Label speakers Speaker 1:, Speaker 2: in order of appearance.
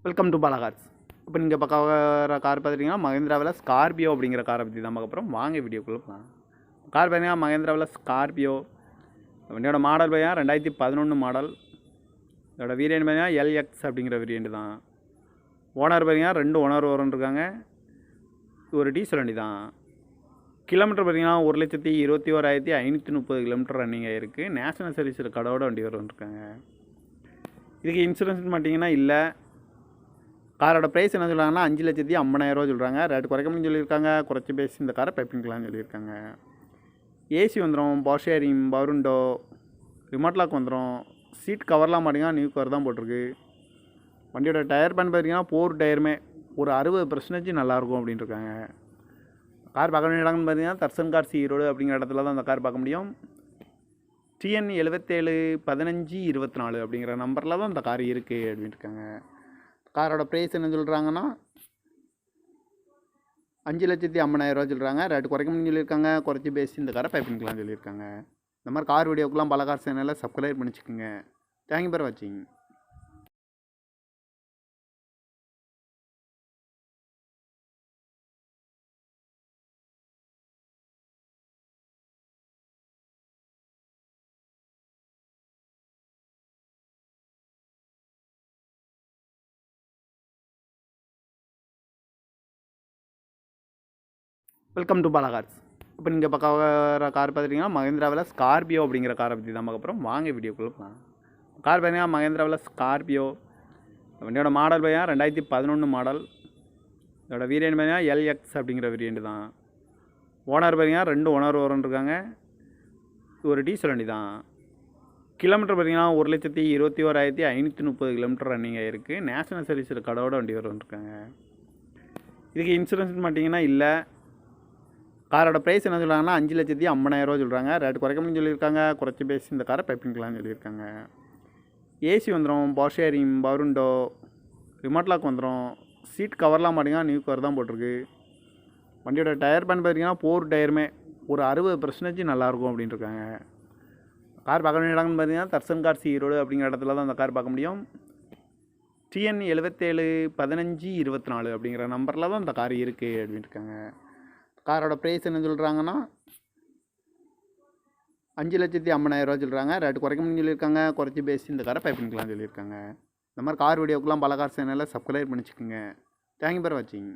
Speaker 1: Welcome to Bala cars. இப்போ நீங்கள் பார்க்குற கார் பார்த்துட்டிங்கன்னா மஹேந்திராவில் ஸ்கார்பியோ அப்படிங்கிற காரை பற்றி தான் பார்க்க போகிறோம். வாங்க வீடியோக்குள்ளே போகலாம். கார் பார்த்தீங்கன்னா மஹேந்திராவில் ஸ்கார்பியோ. வண்டியோட மாடல் பார்த்தீங்கன்னா 2011 மாடல். இதோட வேரியண்ட் பார்த்தீங்கன்னா எல்எக்ஸ் அப்படிங்கிற வேரியண்ட் தான். ஓனர் பார்த்தீங்கன்னா 2 ஓனர் இருக்காங்க. ஒரு டீசல் வண்டி தான். கிலோமீட்டர் பார்த்தீங்கன்னா 1,21,530 கிலோமீட்டர் ரன்னிங் ஆகிருக்கு. நேஷனல் சர்வீஸ் கடவோட வண்டி இருக்காங்க. இதுக்கு இன்சூரன்ஸ் மாட்டிங்கன்னா இல்லை. காரோட ப்ரைஸ் என்ன சொல்கிறாங்கன்னா 5,50,000 சொல்கிறாங்க. ரேட் குறைக்கணும்னு சொல்லியிருக்காங்க. குறைச்சி பேசி இந்த காரை பைப்பிங்கலாம்னு சொல்லியிருக்காங்க. ஏசி வந்துடும், power steering, power window, remote lock வந்துடும். சீட் கவர்லாம் பார்த்தீங்கன்னா நியூ கவர் தான் போட்டிருக்கு. வண்டியோட டயர் பேன் பார்த்தீங்கன்னா 4 டயருமே ஒரு 60% நல்லாயிருக்கும் அப்படின்ட்டு இருக்காங்க. கார் பார்க்க வேண்டிய இடம்னு பார்த்தீங்கன்னா தர்சன் கார்ஸ் ஈரோடு அப்படிங்கிற இடத்துல தான் அந்த கார் பார்க்க முடியும். TN 771524 அப்படிங்கிற நம்பரில் தான் இந்த கார் இருக்குது அப்படின்ட்டு இருக்காங்க. காரோட ப்ரைஸ் என்ன சொல்கிறாங்கன்னா 5,50,000 சொல்கிறாங்க. ரேட் குறைக்கணும்னு சொல்லியிருக்காங்க. குறைச்சி பேசி இந்த காரை பைப்பிங்கலாம் சொல்லியிருக்காங்க. இந்த மாதிரி கார் வீடியோக்கெலாம் பல கார் சேனலில் சப்ஸ்கிரைப் பண்ணிச்சுக்கோங்க. தேங்க்யூ ஃபார் வாட்சிங். Welcome to Bala cars. இப்போ நீங்கள் பார்க்குற கார் பார்த்துட்டிங்கன்னா மஹேந்திராவில் ஸ்கார்பியோ அப்படிங்கிற காரை பற்றி தான் பார்க்க போகிறோம். வாங்க வீடியோக்குள்ளே போகலாம். கார் பார்த்தீங்கன்னா மஹேந்திராவில் ஸ்கார்பியோ. வண்டியோட மாடல் பார்த்தீங்கன்னா 2011 மாடல். இதோட வேரியண்ட் பார்த்தீங்கன்னா எல்எக்ஸ் அப்படிங்கிற வேரியண்ட் தான். ஓனர் பார்த்தீங்கன்னா 2 ஓனர் இருக்காங்க. ஒரு டீசல் வண்டி தான். கிலோமீட்டர் பார்த்தீங்கன்னா 1,21,530 கிலோமீட்டர் ரன்னிங் ஆகிருக்கு. நேஷனல் சர்வீஸ் கடவோட வண்டி இருக்காங்க. இதுக்கு இன்சூரன்ஸ் மாட்டிங்கன்னா இல்லை. காரோட ப்ரைஸ் என்ன சொல்கிறாங்கன்னா 5,50,000 சொல்கிறாங்க. ரேட் குறைக்கணும்னு சொல்லியிருக்காங்க. குறைச்சி பேசி இந்த காரை பைப்பிங்கலாம்னு சொல்லியிருக்காங்க. ஏசி வந்துடும், power steering, power window, remote lock வந்துடும். சீட் கவர்லாம் பார்த்தீங்கன்னா நியூ கவர் தான் போட்டிருக்கு. வண்டியோட டயர் பேன் பார்த்தீங்கன்னா 4 டயருமே ஒரு 60% நல்லாயிருக்கும் அப்படின்ட்டு இருக்காங்க. கார் பார்க்க வேண்டிய இடம்னு பார்த்தீங்கன்னா தர்சன் கார்ஸ் ஈரோடு அப்படிங்கிற இடத்துல தான் அந்த கார் பார்க்க முடியும். TN 771524 அப்படிங்கிற நம்பரில் தான் இந்த கார் இருக்குது அப்படின்ட்டு இருக்காங்க. காரோட ப்ரைஸ் என்ன சொல்கிறாங்கன்னா 5,50,000 சொல்கிறாங்க. ரேட் குறைக்கணும்னு சொல்லியிருக்காங்க. குறைச்சி பேசி இந்த காரை பைப்பிங்கலாம் சொல்லியிருக்காங்க. இந்த மாதிரி கார் வீடியோக்கெலாம் பல கார் சேனலில் சப்ஸ்கிரைப் பண்ணிச்சுக்கோங்க. தேங்க்யூ ஃபார் வாட்சிங்.